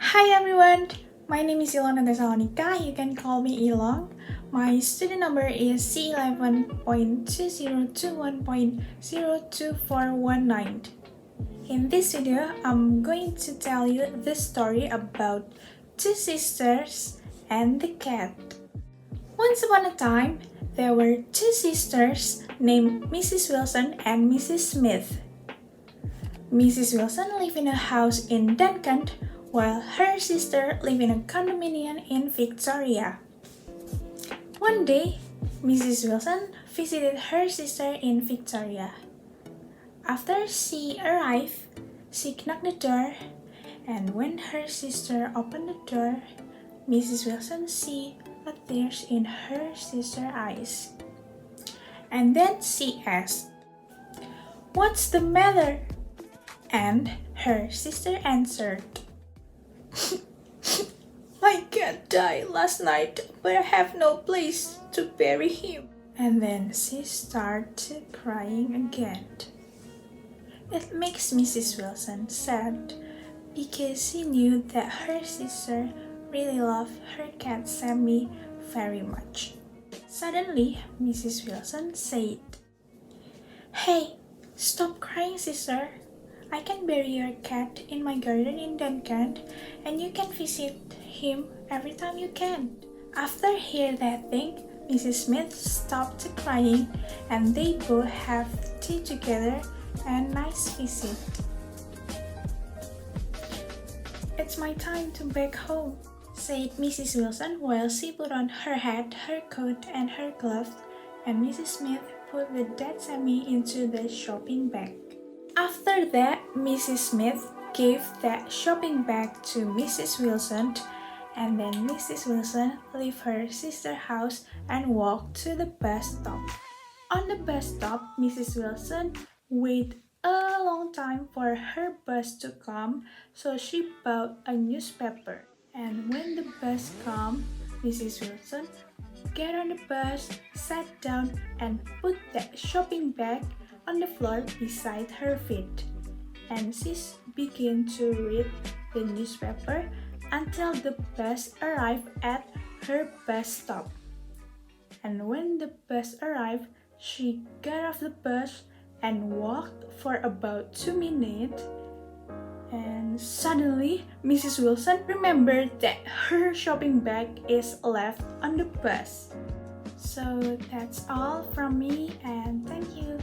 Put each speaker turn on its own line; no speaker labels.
Hi everyone, my name is Ilona Thessalonica. You can call me Ilong. My student number is C11.2021.02419. In this video, I'm going to tell you the story about two sisters and the cat. Once upon a time, there were two sisters named Mrs. Wilson and Mrs. Smith. Mrs. Wilson lived in a house in Duncan, while her sister lived in a condominium in Victoria. One day, Mrs. Wilson visited her sister in Victoria. After she arrived, she knocked the door, and when her sister opened the door, Mrs. Wilson saw a tears in her sister's eyes. And then she asked, "What's the matter?" And her sister answered, "My cat died last night, but I have no place to bury him." And then she started crying again. It makes Mrs. Wilson sad because she knew that her sister really loved her cat Sammy very much. Suddenly, Mrs. Wilson said, "Hey, stop crying, sister. I can bury your cat in my garden in Duncan, and you can visit him every time you can." After hearing that thing, Mrs. Smith stopped crying, and they both have tea together and nice visit. "It's my time to back home," said Mrs. Wilson while she put on her hat, her coat, and her gloves, and Mrs. Smith put the dead Sammy into the shopping bag. After that, Mrs. Smith gave that shopping bag to Mrs. Wilson, and then Mrs. Wilson left her sister's house and walked to the bus stop. On the bus stop, Mrs. Wilson waited a long time for her bus to come, so she bought a newspaper. And when the bus came, Mrs. Wilson got on the bus, sat down, and put that shopping bag on the floor beside her feet. And she began to read the newspaper until the bus arrived at her bus stop. And when the bus arrived, she got off the bus and walked for about 2 minutes. And suddenly, Mrs. Wilson remembered that her shopping bag is left on the bus. So that's all from me, and thank you.